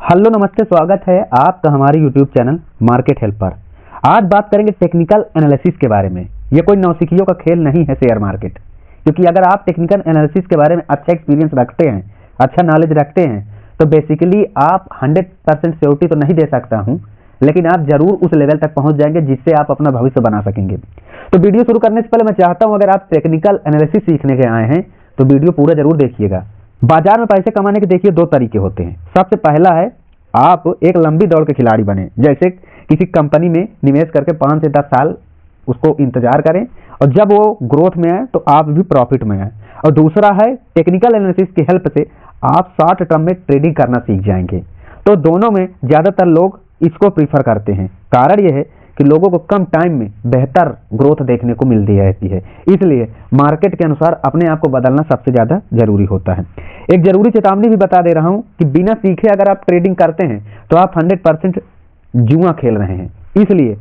Hello नमस्ते, स्वागत है आपका हमारे यूट्यूब चैनल मार्केट हेल्प पर। आज बात करेंगे टेक्निकल एनालिसिस के बारे में। ये कोई नौसिखियों का खेल नहीं है शेयर मार्केट, क्योंकि अगर आप टेक्निकल एनालिसिस के बारे में अच्छा एक्सपीरियंस रखते हैं, अच्छा नॉलेज रखते हैं, तो बेसिकली आप 100% श्योरिटी तो नहीं दे सकता हूँ, लेकिन आप जरूर उस लेवल तक पहुँच जाएंगे जिससे आप अपना भविष्य बना सकेंगे। तो वीडियो शुरू करने से पहले मैं चाहता हूँ, अगर आप टेक्निकल एनालिसिस सीखने के आए हैं तो वीडियो पूरा जरूर देखिएगा। बाजार में पैसे कमाने के देखिए दो तरीके होते हैं। सबसे पहला है आप एक लंबी दौड़ के खिलाड़ी बने, जैसे किसी कंपनी में निवेश करके 5 से 10 साल उसको इंतजार करें और जब वो ग्रोथ में आए तो आप भी प्रॉफिट में आए। और दूसरा है टेक्निकल एनालिसिस की हेल्प से आप शॉर्ट टर्म में ट्रेडिंग करना सीख जाएंगे। तो दोनों में ज़्यादातर लोग इसको प्रीफर करते हैं। कारण ये है कि लोगों को कम टाइम में बेहतर ग्रोथ देखने को मिलती रहती है, इसलिए मार्केट के अनुसार अपने आप को बदलना सबसे ज़्यादा जरूरी होता है। एक जरूरी चेतावनी भी बता दे रहा हूं कि बिना सीखे अगर आप ट्रेडिंग करते हैं तो आप 100% जुआ खेल रहे हैं। इसलिए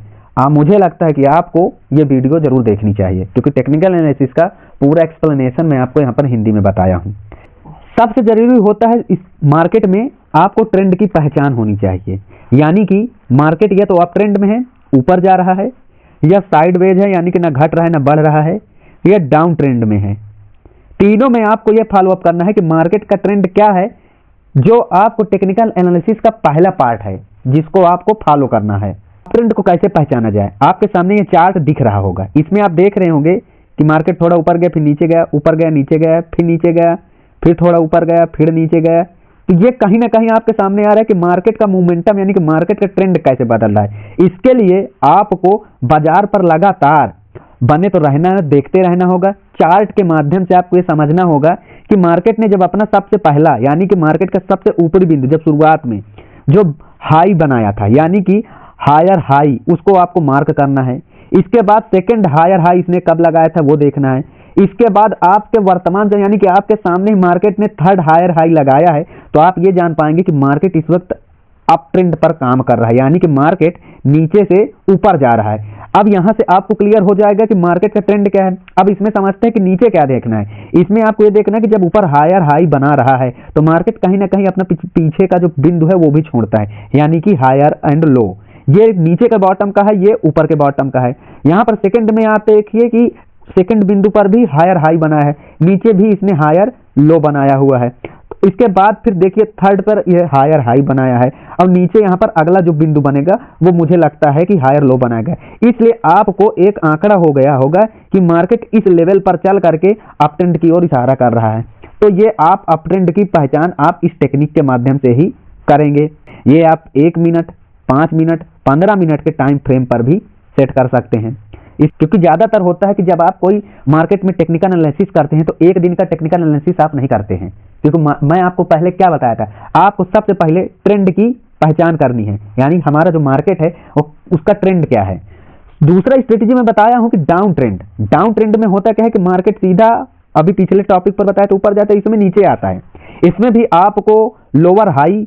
मुझे लगता है कि आपको ये वीडियो जरूर देखनी चाहिए, क्योंकि टेक्निकल एनालिसिस का पूरा एक्सप्लेनेशन मैं आपको यहाँ पर हिंदी में बताया हूँ। सबसे जरूरी होता है इस मार्केट में आपको ट्रेंड की पहचान होनी चाहिए, यानी कि मार्केट या तो आप ट्रेंड में है, ऊपर जा रहा है, या साइडवेज है यानी कि ना घट रहा है ना बढ़ रहा है, या डाउन ट्रेंड में है। तीनों में आपको यह फॉलो अप करना है कि मार्केट का ट्रेंड क्या है, जो आपको टेक्निकल एनालिसिस का पहला पार्ट है जिसको आपको फॉलो करना है। ट्रेंड को कैसे पहचाना जाए, आपके सामने ये चार्ट दिख रहा होगा। इसमें आप देख रहे होंगे कि मार्केट थोड़ा ऊपर गया, फिर नीचे गया, ऊपर गया, नीचे गया, फिर नीचे गया, फिर थोड़ा ऊपर गया, फिर नीचे गया। तो ये कहीं ना कहीं आपके सामने आ रहा है कि मार्केट का मोमेंटम यानी कि मार्केट का ट्रेंड कैसे बदल रहा है। इसके लिए आपको बाजार पर लगातार बने तो रहना है, देखते रहना होगा। चार्ट के माध्यम से आपको ये समझना होगा कि मार्केट ने जब अपना सबसे पहला यानी कि मार्केट का सबसे ऊपरी बिंदु जब शुरुआत में जो हाई बनाया था, यानी कि हायर हाई, उसको आपको मार्क करना है। इसके बाद सेकंड हायर हाई इसने कब लगाया था वो देखना है। इसके बाद आपके वर्तमान से यानी कि आपके सामने मार्केट ने थर्ड हायर हाई लगाया है, तो आप ये जान पाएंगे कि मार्केट इस वक्त अप ट्रेंड पर काम कर रहा है, यानी कि मार्केट नीचे से ऊपर जा रहा है। अब यहां से आपको क्लियर हो जाएगा कि मार्केट का ट्रेंड क्या है। अब इसमें समझते हैं कि नीचे क्या देखना है। इसमें आपको ये देखना है कि जब ऊपर हायर हाई बना रहा है तो मार्केट कहीं ना कहीं अपना पीछे का जो बिंदु है वो भी छोड़ता है, यानी कि हायर एंड लो। ये नीचे का बॉटम का है, ये ऊपर के बॉटम का है। यहाँ पर सेकंड में आप देखिए कि सेकंड बिंदु पर भी हायर हाई बना है, नीचे भी इसने हायर लो बनाया हुआ है। इसके बाद फिर देखिए थर्ड पर यह हायर हाई बनाया है, और नीचे यहाँ पर अगला जो बिंदु बनेगा वो मुझे लगता है कि हायर लो बनाएगा। इसलिए आपको एक आंकड़ा हो गया होगा कि मार्केट इस लेवल पर चल करके अप ट्रेंड की ओर इशारा कर रहा है। तो ये आप अप ट्रेंड की पहचान आप इस टेक्निक के माध्यम से ही करेंगे। ये आप 1 मिनट, 5 मिनट, 15 मिनट के टाइम फ्रेम पर भी सेट कर सकते हैं। क्योंकि ज्यादातर होता है कि जब आप कोई मार्केट में टेक्निकल एनालिसिस करते हैं तो एक दिन का टेक्निकल एनालिसिस आप नहीं करते हैं, क्योंकि मैं आपको पहले क्या बताया था, आपको सबसे पहले ट्रेंड की पहचान करनी है, यानी हमारा जो मार्केट है वो उसका ट्रेंड क्या है। दूसरा स्ट्रेटेजी में बताया हूं कि डाउन ट्रेंड। डाउन ट्रेंड में होता क्या है कि मार्केट सीधा अभी पिछले टॉपिक पर बताया तो ऊपर जाता है, इसमें नीचे आता है। इसमें भी आपको lower high,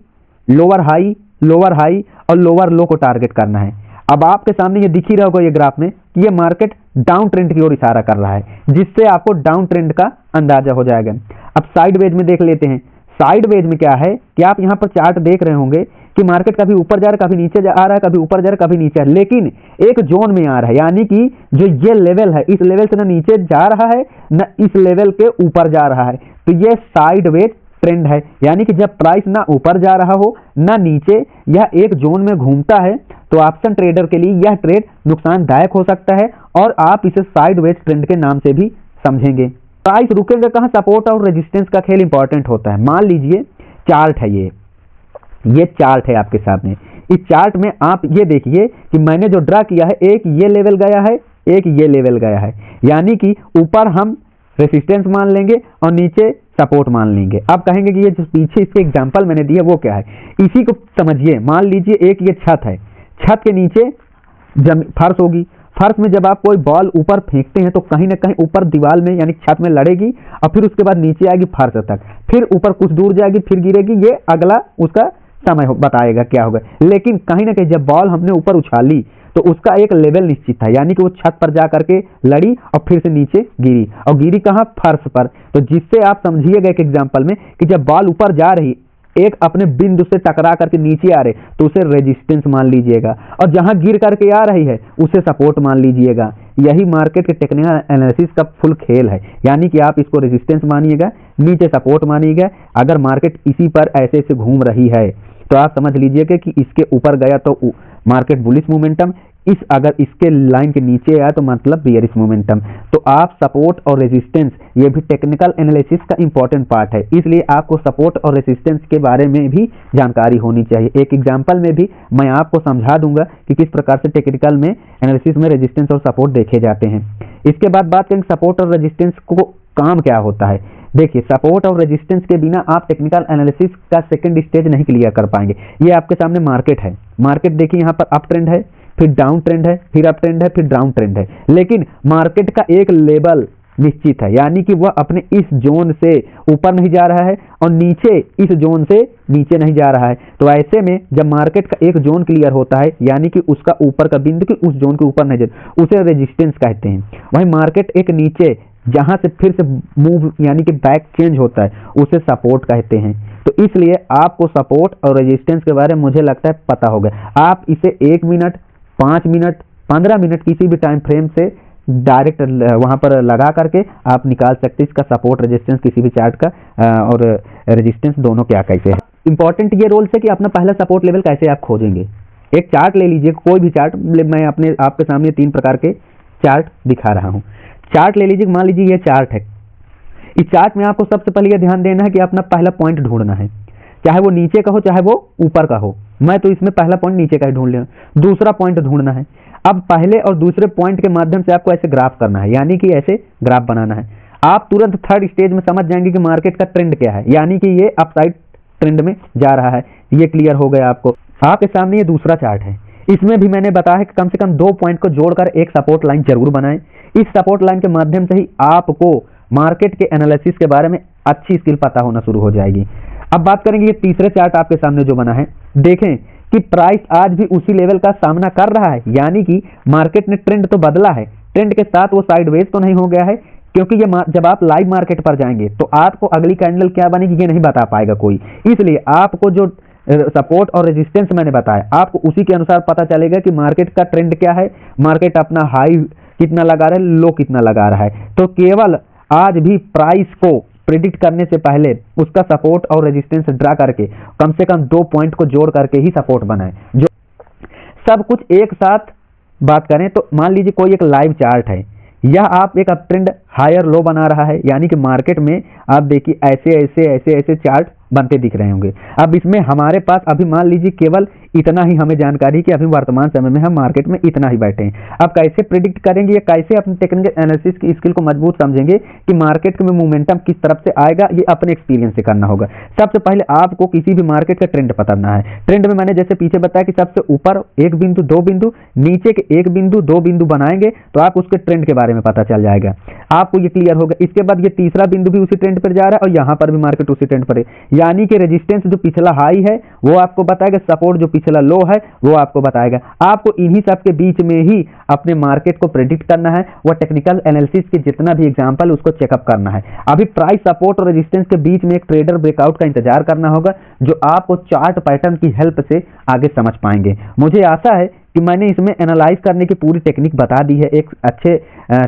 lower high, lower high और लोअर लो को टारगेट करना है। अब आपके सामने ये दिख ही रहा होगा ये ग्राफ में कि ये मार्केट डाउन ट्रेंड की ओर इशारा कर रहा है, जिससे आपको डाउन ट्रेंड का अंदाजा हो जाएगा। अब साइडवेज में देख लेते हैं। साइडवेज में क्या है कि आप यहाँ पर चार्ट देख रहे होंगे कि मार्केट कभी ऊपर जा रहा है, कभी नीचे आ रहा है, कभी ऊपर जा रहा है, कभी नीचे आ रहा है, लेकिन एक जोन में आ रहा है, यानी कि जो ये लेवल है इस लेवल से ना नीचे जा रहा है ना इस लेवल के ऊपर जा रहा है। तो ये साइडवेज ट्रेंड है, यानी कि जब प्राइस ना ऊपर जा रहा हो ना नीचे, यह एक जोन में घूमता है, तो ऑप्शन ट्रेडर के लिए यह ट्रेड नुकसानदायक हो सकता है और आप इसे साइडवेज ट्रेंड के नाम से भी समझेंगे। प्राइस रुकेगा कहां, सपोर्ट और रेजिस्टेंस का खेल इंपॉर्टेंट होता है। मान लीजिए चार्ट है, ये चार्ट है आपके सामने। इस चार्ट में आप ये देखिए कि मैंने जो ड्रा किया है, एक ये लेवल गया है, एक ये लेवल गया है, यानी कि ऊपर हम रेसिस्टेंस मान लेंगे और नीचे सपोर्ट मान लेंगे। अब कहेंगे कि ये जो पीछे इसके एग्जांपल मैंने दिया वो क्या है, इसी को समझिए। मान लीजिए एक ये छत है, छत के नीचे फर्श होगी। फर्श में जब आप कोई बॉल ऊपर फेंकते हैं तो कहीं ना कहीं ऊपर दीवार में यानी छत में लड़ेगी और फिर उसके बाद नीचे आएगी फर्श तक, फिर ऊपर कुछ दूर जाएगी, फिर गिरेगी। ये अगला उसका समय बताएगा क्या होगा। लेकिन कहीं ना कहीं जब बॉल हमने ऊपर उछाली तो उसका एक लेवल निश्चित था, यानी कि वो छत पर जा करके लड़ी और फिर से नीचे गिरी, और गिरी कहाँ, फर्श पर। तो जिससे आप समझिएगा एक एग्जांपल में कि जब बॉल ऊपर जा रही एक अपने बिंदु से टकरा करके नीचे आ रहे तो उसे रेजिस्टेंस मान लीजिएगा, और जहां गिर करके आ रही है उसे सपोर्ट मान लीजिएगा। यही मार्केट के टेक्निकल एनालिसिस का फुल खेल है, यानी कि आप इसको रेजिस्टेंस मानिएगा, नीचे सपोर्ट मानिएगा। अगर मार्केट इसी पर ऐसे ऐसे घूम रही है तो आप समझ लीजिएगा कि इसके ऊपर गया तो मार्केट बुलिश मोमेंटम, अगर इसके लाइन के नीचे आया तो मतलब बेयरिश मोमेंटम। तो आप सपोर्ट और रेजिस्टेंस, ये भी टेक्निकल एनालिसिस का इंपॉर्टेंट पार्ट है, इसलिए आपको सपोर्ट और रेजिस्टेंस के बारे में भी जानकारी होनी चाहिए। एक एग्जांपल में भी मैं आपको समझा दूंगा कि किस प्रकार से टेक्निकल में एनालिसिस में रेजिस्टेंस और सपोर्ट देखे जाते हैं। इसके बाद बात करेंगे सपोर्ट और रेजिस्टेंस को काम क्या होता है। देखिए, सपोर्ट और रेजिस्टेंस के बिना आप टेक्निकल एनालिसिस का सेकंड स्टेज नहीं क्लियर कर पाएंगे। ये आपके सामने मार्केट है, मार्केट देखिए यहाँ पर अप ट्रेंड है, फिर डाउन ट्रेंड है, फिर अप ट्रेंड है, फिर डाउन ट्रेंड है, लेकिन मार्केट का एक लेवल निश्चित है, यानी कि वह अपने इस जोन से ऊपर नहीं जा रहा है और नीचे इस जोन से नीचे नहीं जा रहा है। तो ऐसे में जब मार्केट का एक जोन क्लियर होता है, यानी कि उसका ऊपर का बिंदु कि उस जोन के ऊपर नहीं जाता, उसे रेजिस्टेंस कहते हैं। वहीं मार्केट एक नीचे जहां से फिर से मूव यानी कि बैक चेंज होता है, उसे सपोर्ट कहते हैं। तो इसलिए आपको सपोर्ट और रेजिस्टेंस के बारे में मुझे लगता है पता होगा। आप इसे 1 मिनट, 5 मिनट, 15 मिनट किसी भी टाइम फ्रेम से डायरेक्ट वहां पर लगा करके आप निकाल सकते हैं इसका सपोर्ट रेजिस्टेंस किसी भी चार्ट का और रेजिस्टेंस दोनों क्या कैसे है। इंपॉर्टेंट ये रोल है कि अपना पहला सपोर्ट लेवल कैसे आप खोजेंगे। एक चार्ट ले लीजिए, कोई भी चार्ट, मैं अपने आपके सामने 3 प्रकार के चार्ट दिखा रहा हूँ। चार्ट ले लीजिए, मान लीजिए ये चार्ट है। इस चार्ट में आपको सबसे पहले ये ध्यान देना है कि अपना पहला पॉइंट ढूंढना है, चाहे वो नीचे का हो चाहे वो ऊपर का हो। मैं तो इसमें पहला पॉइंट नीचे का ही ढूंढ लिया। दूसरा पॉइंट ढूंढना है। अब पहले और दूसरे पॉइंट के माध्यम से आपको ऐसे ग्राफ करना है, यानी कि ऐसे ग्राफ बनाना है। आप तुरंत थर्ड स्टेज में समझ जाएंगे कि मार्केट का ट्रेंड क्या है, यानी कि ये अपसाइड ट्रेंड में जा रहा है। ये क्लियर हो गया आपको। आपके सामने ये दूसरा चार्ट है, इसमें भी मैंने बताया कि कम से कम 2 पॉइंट को जोड़कर एक सपोर्ट लाइन जरूर बनाएं। इस सपोर्ट लाइन के माध्यम से ही आपको मार्केट के एनालिसिस के बारे में अच्छी स्किल पता होना शुरू हो जाएगी। अब बात करेंगे ये तीसरे चार्ट आपके सामने जो बना है, देखें कि प्राइस आज भी उसी लेवल का सामना कर रहा है, यानी कि मार्केट ने ट्रेंड तो बदला है, ट्रेंड के साथ वो साइडवेज तो नहीं हो गया है, क्योंकि ये जब आप लाइव मार्केट पर जाएंगे तो आपको अगली कैंडल क्या बनेगी ये नहीं बता पाएगा कोई। इसलिए आपको जो सपोर्ट और रेजिस्टेंस मैंने बताया, आपको उसी के अनुसार पता चलेगा कि मार्केट का ट्रेंड क्या है, मार्केट अपना हाई कितना लगा रहा है, लो कितना लगा रहा है। तो केवल आज भी प्राइस को प्रिडिक्ट करने से पहले उसका सपोर्ट और रेजिस्टेंस ड्रा करके कम से कम 2 पॉइंट को जोड़ करके ही सपोर्ट बनाए। जो सब कुछ एक साथ बात करें तो मान लीजिए कोई एक लाइव चार्ट है, यह आप एक अप ट्रेंड हायर लो बना रहा है, यानी कि मार्केट में आप देखिए ऐसे ऐसे ऐसे ऐसे चार्ट बनते दिख रहे होंगे। अब इसमें हमारे पास अभी मान लीजिए केवल इतना ही हमें जानकारी कि अभी वर्तमान समय में हम मार्केट में इतना ही बैठे हैं। अब कैसे प्रिडिक्ट करेंगे या कैसे अपने टेक्निकल एनालिसिस की स्किल को मजबूत समझेंगे कि मार्केट में मोमेंटम किस तरफ से आएगा, ये अपने एक्सपीरियंस से करना होगा। सबसे पहले आपको किसी भी मार्केट का ट्रेंड पकड़ना है। ट्रेंड में मैंने जैसे पीछे बताया कि सबसे ऊपर 1 बिंदु 2 बिंदु, नीचे के 1 बिंदु 2 बिंदु बनाएंगे तो आप उसके ट्रेंड के बारे में पता चल जाएगा, आपको ये क्लियर होगा। इसके बाद ये तीसरा बिंदु भी उसी ट्रेंड पर जा रहा है और यहाँ पर भी मार्केट उसी ट्रेंड पर है, यानी कि रेजिस्टेंस जो पिछला हाई है वो आपको बताएगा, सपोर्ट जो पिछला लो है वो आपको बताएगा। आपको इन्हीं सब के बीच में ही अपने मार्केट को प्रेडिक्ट करना है, वह टेक्निकल एनालिसिस के जितना भी एग्जांपल उसको चेकअप करना है। अभी प्राइस सपोर्ट और रेजिस्टेंस के बीच में एक ट्रेडर ब्रेकआउट का इंतजार करना होगा, जो आपको चार्ट पैटर्न की हेल्प से आगे समझ पाएंगे। मुझे आशा है कि मैंने इसमें एनालाइज करने की पूरी टेक्निक बता दी है। एक अच्छे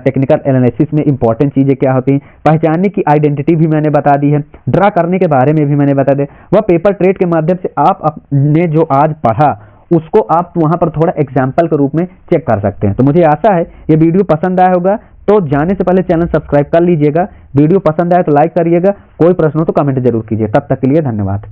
टेक्निकल एनालिसिस में इंपॉर्टेंट चीजें क्या होती हैं, पहचानने की आइडेंटिटी भी मैंने बता दी है, ड्रा करने के बारे में भी मैंने बता दिया। वह पेपर ट्रेड के माध्यम से आप अपने जो आज पढ़ा उसको आप वहां पर थोड़ा एग्जाम्पल के रूप में चेक कर सकते हैं। तो मुझे आशा है ये वीडियो पसंद आया होगा, तो जाने से पहले चैनल सब्सक्राइब कर लीजिएगा। वीडियो पसंद आए तो लाइक करिएगा, कोई प्रश्न हो तो कमेंट जरूर कीजिए। तब तक के लिए धन्यवाद।